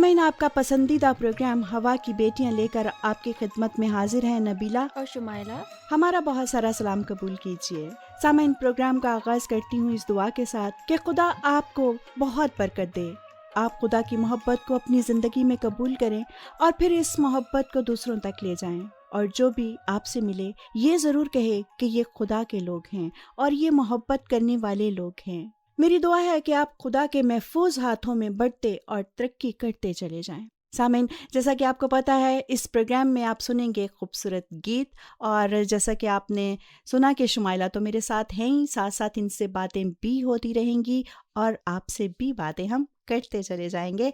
सामीन, आपका पसंदीदा प्रोग्राम हवा की बेटियां लेकर आपकी खिदमत में हाजिर हैं नबीला और शुमाइला। हमारा बहुत सारा सलाम कबूल कीजिए। सामीन, प्रोग्राम का आगाज करती हूँ इस दुआ के साथ कि खुदा आपको बहुत बरकत दे, आप खुदा की मोहब्बत को अपनी ज़िंदगी में कबूल करें और फिर इस मोहब्बत को दूसरों तक ले जाएं, और जो भी आपसे मिले ये ज़रूर कहे कि ये खुदा के लोग हैं और ये मोहब्बत करने वाले लोग हैं। मेरी दुआ है कि आप खुदा के महफूज हाथों में बढ़ते और तरक्की करते चले जाएं। सामीन, जैसा कि आपको पता है इस प्रोग्राम में आप सुनेंगे खूबसूरत गीत, और जैसा कि आपने सुना कि शुमाइला तो मेरे साथ हैं ही, साथ साथ इनसे बातें भी होती रहेंगी और आपसे भी बातें हम करते चले जाएंगे।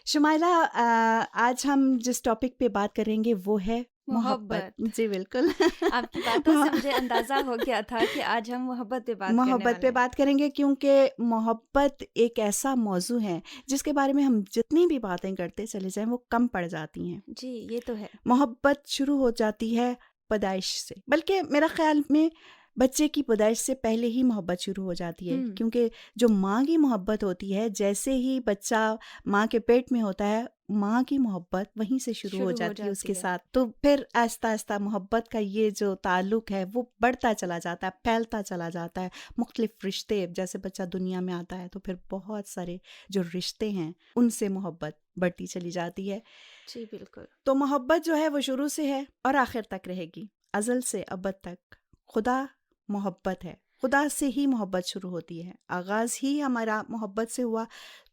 शुमाइला, आज हम जिस टॉपिक पे बात करेंगे वो है मोहब्बत। मोहब्बत। जी बिल्कुल। आपकी बातों से मुझे अंदाजा हो गया था कि आज हम मोहब्बत पे बात करने मोहब्बत वाले पे हैं। बात करेंगे क्योंकि मोहब्बत एक ऐसा मौजू है जिसके बारे में हम जितनी भी बातें करते चले जाएं वो कम पड़ जाती हैं। जी, ये तो है। मोहब्बत शुरू हो जाती है पैदाइश से, बल्कि मेरा ख्याल में बच्चे की पैदाइश से पहले ही मोहब्बत शुरू हो जाती है, क्योंकि जो माँ की मोहब्बत होती है, जैसे ही बच्चा माँ के पेट में होता है माँ की मोहब्बत वहीं से शुरू हो जाती है उसके साथ। तो फिर आहिस्ता आहिस्ता मोहब्बत का ये जो ताल्लुक है वो बढ़ता चला जाता है, फैलता चला जाता है। मुख्तलिफ रिश्ते, जैसे बच्चा दुनिया में आता है तो फिर बहुत सारे जो रिश्ते हैं उनसे मोहब्बत बढ़ती चली जाती है। जी बिल्कुल। तो मोहब्बत जो है वो शुरू से है और आखिर तक रहेगी, अज़ल से अबद तक। खुदा मोहब्बत है, खुदा से ही मोहब्बत शुरू होती है। आगाज़ ही हमारा मोहब्बत से हुआ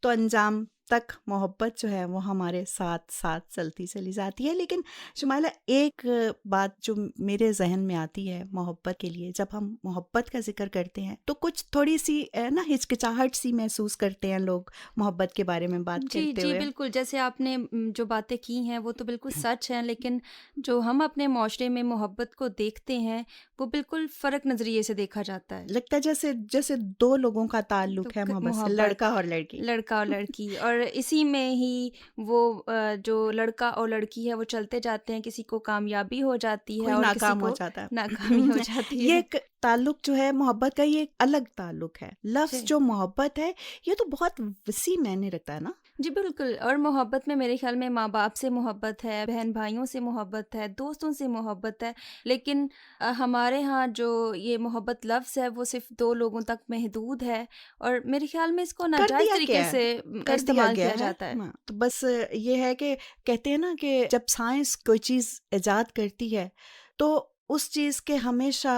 तो अंजाम तक मोहब्बत जो है वो हमारे साथ साथ चलती चली जाती है। लेकिन शुमाइला, एक बात जो मेरे जहन में आती है मोहब्बत के लिए, जब हम मोहब्बत का जिक्र करते हैं तो कुछ थोड़ी सी ना हिचकिचाहट सी महसूस करते हैं लोग मोहब्बत के बारे में बात जी करते जी हुए। बिल्कुल, जैसे आपने जो बातें की हैं वो तो बिल्कुल सच हैं, लेकिन जो हम अपने माशरे में मोहब्बत को देखते हैं वो बिल्कुल फ़र्क नज़रिए से देखा जाता है। लगता है जैसे जैसे दो लोगों का ताल्लुक है मोहब्बत से, मोहब्बत, लड़का और लड़की। लड़का और लड़की, और इसी में ही वो जो लड़का और लड़की है वो चलते जाते हैं, किसी को कामयाबी हो जाती है कोई और किसी नाकाम हो को जाता है। नाकामी हो जाती ये है। एक ताल्लुक जो है मोहब्बत का, ये एक अलग ताल्लुक है। लफ्ज़ जी जो मोहब्बत है ये तो बहुत वसी मायने रखता है ना। जी बिल्कुल, और मोहब्बत में मेरे ख़्याल में माँ बाप से मोहब्बत है, बहन भाइयों से मोहब्बत है, दोस्तों से मोहब्बत है, लेकिन हमारे यहाँ जो ये मोहब्बत लफ्ज़ है वो सिर्फ़ 2 लोगों तक महदूद है, और मेरे ख़्याल में इसको कर नाजायज़ दिया गया तरीके है, से कर दिया इस्तेमाल गया किया है। जाता है। हाँ, तो बस ये है कि कहते हैं ना कि जब साइंस कोई चीज़ इजाद करती है तो उस चीज़ के हमेशा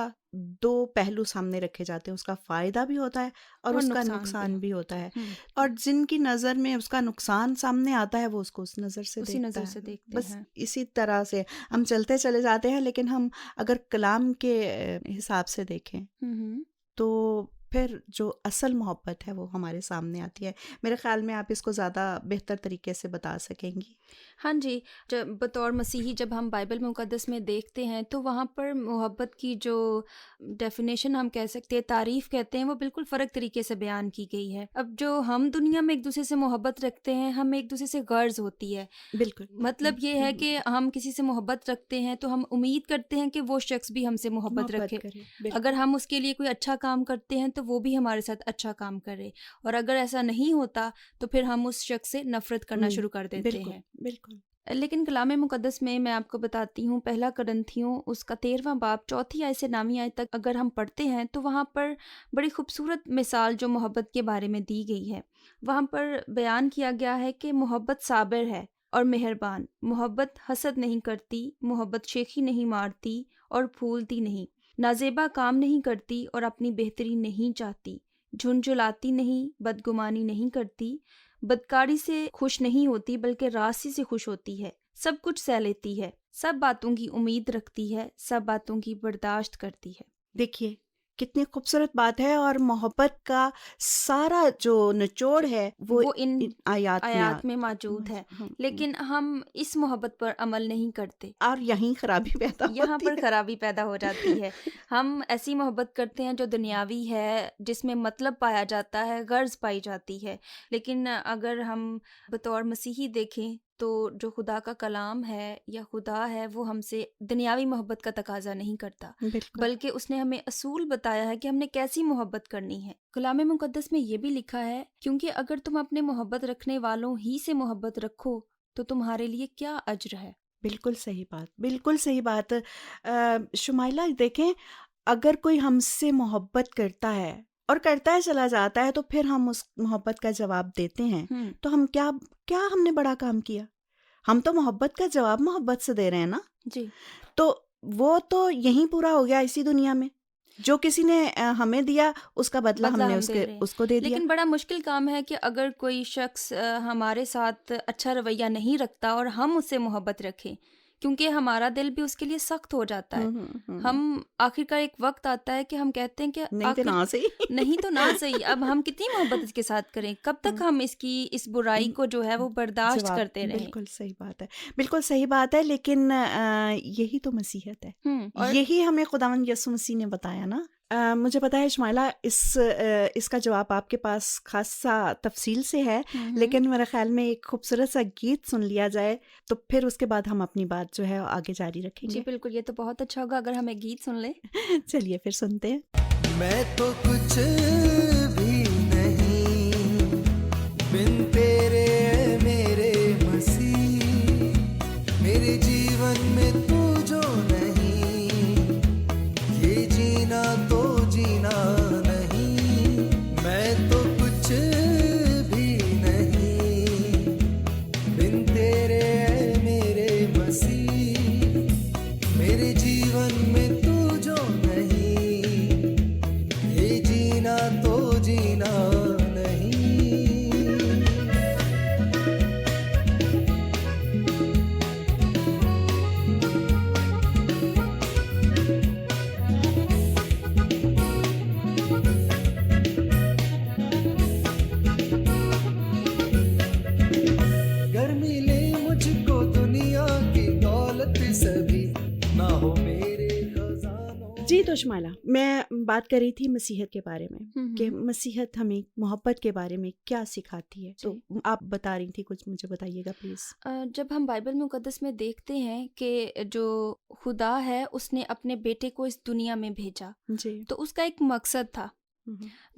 दो पहलू सामने रखे जाते हैं। उसका फ़ायदा भी होता है और और उसका नुकसान नुकसान भी होता है। भी। और जिनकी नज़र में उसका नुकसान सामने आता है वो उसको उस नज़र से उसी देखता नज़र है। से देखते बस हैं। इसी तरह से हम चलते चले जाते हैं। लेकिन हम अगर कलाम के हिसाब से देखें हुँ। तो फिर जो असल मोहब्बत है वो हमारे सामने आती है। मेरे ख़्याल में आप इसको ज़्यादा बेहतर तरीके से बता सकेंगी। हाँ जी, जब बतौर मसीही जब हम बाइबल मुक़द्दस में देखते हैं तो वहाँ पर मोहब्बत की जो डेफ़िनेशन हम कह सकते हैं, तारीफ़ कहते हैं, वो बिल्कुल फ़र्क तरीके से बयान की गई है। अब जो हम दुनिया में एक-दूसरे से मोहब्बत रखते हैं, हमें एक-दूसरे से गर्ज़ होती है। बिल्कुल। मतलब ये है कि हम किसी से मोहब्बत रखते हैं तो हम उम्मीद करते हैं कि वो शख्स भी हमसे मोहब्बत मोहब्बत रखे। करें, अगर बिल्कुल। हम उसके लिए कोई अच्छा काम करते हैं तो वो भी हमारे साथ अच्छा काम करे, और अगर ऐसा नहीं होता तो फिर हम उस शख्स से नफ़रत करना शुरू कर देते बिल्कुल, हैं। बिल्कुल। लेकिन कलाम मुक़द्दस में मैं आपको बताती हूँ, पहला कुरिन्थियों उसका 13वां बाब 4 आयत से 9वीं आयत तक अगर हम पढ़ते हैं तो वहाँ पर बड़ी खूबसूरत मिसाल जो मोहब्बत के बारे में दी गई है। वहाँ पर बयान किया गया है कि मोहब्बत साबिर है और मेहरबान, मोहब्बत हसद नहीं करती, मोहब्बत शेखी नहीं मारती और फूलती नहीं, नाजेबा काम नहीं करती और अपनी बेहतरी नहीं चाहती, झुंझुलाती नहीं, बदगुमानी नहीं करती, बदकारी से खुश नहीं होती बल्कि रास्ते से खुश होती है, सब कुछ सह लेती है, सब बातों की उम्मीद रखती है, सब बातों की बर्दाश्त करती है। देखिए कितनी खूबसूरत बात है, और मोहब्बत का सारा जो निचोड़ जो- है वो वो इन इन आयात में आयात में मौजूद है, लेकिन हम इस मोहब्बत पर अमल नहीं करते। और यहीं खराबी पैदा यहाँ होती पर है। खराबी पैदा हो जाती है। हम ऐसी मोहब्बत करते हैं जो दुनियावी है, जिसमें मतलब पाया जाता है, गर्ज़ पाई जाती है। लेकिन अगर हम बतौर मसीही देखें तो जो खुदा का कलाम है या खुदा है वो हमसे दुनियावी मोहब्बत का तकाजा नहीं करता, बिल्कुल। बल्कि उसने हमें असूल बताया है कि हमने कैसी मोहब्बत करनी है। कलाम मुकद्दस में ये भी लिखा है, क्योंकि अगर तुम अपने मोहब्बत रखने वालों ही से मोहब्बत रखो तो तुम्हारे लिए क्या अज्र है। बिल्कुल सही बात, बिल्कुल सही बात। शुमाइला देखें, अगर कोई हमसे मोहब्बत करता है और करता है चला जाता है, तो फिर हम उस मोहब्बत का जवाब देते हैं, तो हम क्या क्या हमने बड़ा काम किया? हम तो मोहब्बत का जवाब मोहब्बत से दे रहे हैं ना। जी, तो वो तो यहीं पूरा हो गया इसी दुनिया में। जो किसी ने हमें दिया, उसका बदला बदला हमने हम दे रहे हैं। उसको दे दिया। लेकिन बड़ा मुश्किल काम है कि अगर कोई शख्स हमारे साथ अच्छा रवैया नहीं रखता और हम उससे मोहब्बत रखें, क्योंकि हमारा दिल भी उसके लिए सख्त हो जाता है। हम आखिरकार एक वक्त आता है कि हम कहते हैं कि नहीं तो आखिर ना सही। नहीं तो ना सही, अब हम कितनी मोहब्बत इसके साथ करें, कब तक हम इस बुराई को जो है वो बर्दाश्त जवाब करते रहें। बिल्कुल सही बात है, बिल्कुल सही बात है। लेकिन यही तो मसीहत है, और यही हमें खुदावंद यीशु मसीह ने बताया ना। मुझे पता है शुमाइला, इसका जवाब आपके पास खासा तफसील से है, लेकिन मेरे ख्याल में एक खूबसूरत सा गीत सुन लिया जाए, तो फिर उसके बाद हम अपनी बात जो है आगे जारी जी रखेंगे। बिल्कुल, ये तो बहुत अच्छा होगा अगर हम एक गीत सुन लें। चलिए फिर सुनते हैं। मैं तो कुछ भी नहीं बिन तेरे मेरे मसीह, मेरे जीवन में तू जो नहीं, ये जीना तो जीना नहीं। मैं तो कुछ भी नहीं बिन तेरे मेरे मसीह, मेरे जीवन में तू जो नहीं, ये जीना तो जीना नहीं। घर मिले मुझको दुनिया की दौलत सभी, ना हो मेरे खजानों। जी तो शुमाइला, मैं बात कर रही थी मसीहत के बारे में, कि मसीहत हमें मोहब्बत के बारे में क्या सिखाती है। तो आप बता रही थी कुछ, मुझे बताइएगा प्लीज। जब हम बाइबल मुकद्दस में देखते हैं कि जो खुदा है उसने अपने बेटे को इस दुनिया में भेजा, जी। तो उसका एक मकसद था।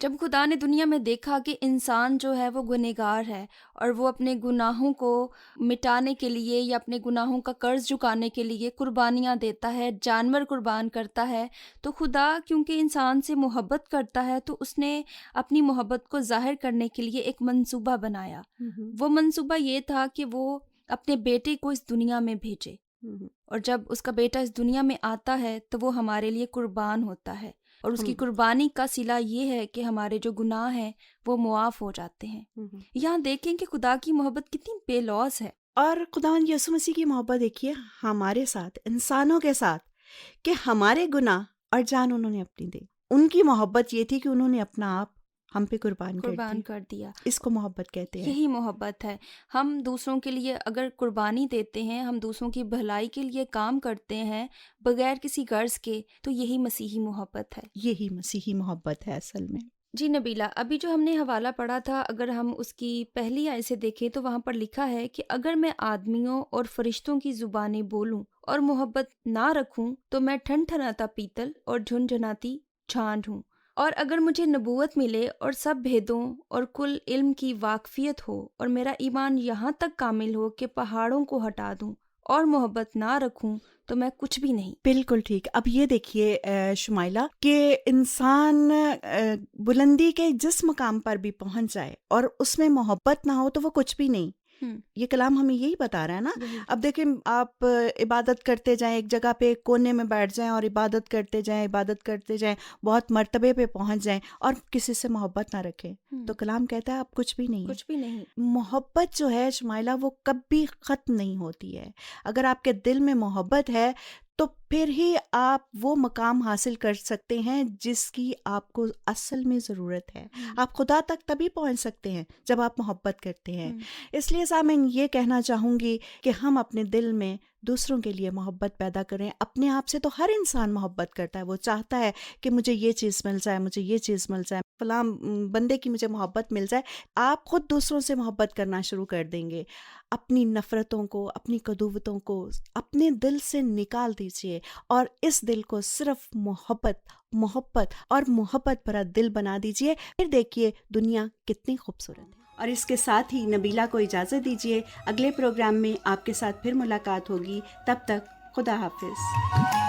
जब खुदा ने दुनिया में देखा कि इंसान जो है वो गुनहगार है और वो अपने गुनाहों को मिटाने के लिए या अपने गुनाहों का कर्ज चुकाने के लिए कुर्बानियाँ देता है, जानवर कुर्बान करता है, तो खुदा क्योंकि इंसान से मोहब्बत करता है, तो उसने अपनी मोहब्बत को जाहिर करने के लिए एक मंसूबा बनाया। वो मंसूबा ये था कि वो अपने बेटे को इस दुनिया में भेजे, और जब उसका बेटा इस दुनिया में आता है तो वो हमारे लिए कुर्बान होता है, और उसकी कुर्बानी का सिला ये है कि हमारे जो गुनाह हैं वो मुआफ हो जाते हैं। यहाँ देखें कि खुदा की मोहब्बत कितनी बेलौस है। और खुदावंद यीशु मसीह की मोहब्बत देखिए हमारे साथ, इंसानों के साथ, कि हमारे गुनाह और जान उन्होंने अपनी दी। उनकी मोहब्बत ये थी कि उन्होंने अपना आप हम पे कुर्बान कर दिया। इसको मोहब्बत कहते हैं। यही मोहब्बत है। हम दूसरों के लिए अगर कुर्बानी देते हैं, हम दूसरों की भलाई के लिए काम करते हैं बगैर किसी गर्ज के, तो यही मसीही मोहब्बत है। यही मसीही मोहब्बत है असल में। जी नबीला, अभी जो हमने हवाला पढ़ा था, अगर हम उसकी पहली आयत से देखें तो वहाँ पर लिखा है कि अगर मैं आदमियों और फरिश्तों की जुबानें बोलूं और मोहब्बत ना रखूं, तो मैं ठनठनाता पीतल और झुनझुनाती झांझ हूँ। और अगर मुझे नबूवत मिले और सब भेदों और कुल इल्म की वाकफियत हो, और मेरा ईमान यहाँ तक कामिल हो कि पहाड़ों को हटा दूं, और मोहब्बत ना रखूं, तो मैं कुछ भी नहीं। बिल्कुल ठीक। अब ये देखिए शुमाइला, कि इंसान बुलंदी के जिस मकाम पर भी पहुंच जाए और उसमें मोहब्बत ना हो, तो वो कुछ भी नहीं। ये कलाम हमें यही बता रहा है ना। अब देखिए, आप इबादत करते जाएं, एक जगह पे कोने में बैठ जाएं और इबादत करते जाएं, बहुत मर्तबे पे पहुंच जाएं और किसी से मोहब्बत ना रखें, तो कलाम कहता है आप कुछ भी नहीं। मोहब्बत जो है शुमाइला, वो कभी ख़त्म नहीं होती है। अगर आपके दिल में मोहब्बत है तो फिर ही आप वो मकाम हासिल कर सकते हैं जिसकी आपको असल में ज़रूरत है। आप खुदा तक तभी पहुंच सकते हैं जब आप मोहब्बत करते हैं। इसलिए सामने ये कहना चाहूँगी कि हम अपने दिल में दूसरों के लिए मोहब्बत पैदा करें। अपने आप से तो हर इंसान मोहब्बत करता है, वो चाहता है कि मुझे ये चीज़ मिल जाए, मुझे ये चीज़ मिल जाए। फलां बंदे की मुझे मोहब्बत मिल जाए, आप खुद दूसरों से मोहब्बत करना शुरू कर देंगे। अपनी नफ़रतों को, अपनी कदूवतों को अपने दिल से निकाल दीजिए और इस दिल को सिर्फ मोहब्बत, मोहब्बत और मोहब्बत भरा दिल बना दीजिए। फिर देखिए दुनिया कितनी खूबसूरत है। और इसके साथ ही नबीला को इजाज़त दीजिए। अगले प्रोग्राम में आपके साथ फिर मुलाकात होगी। तब तक खुदा हाफिज़।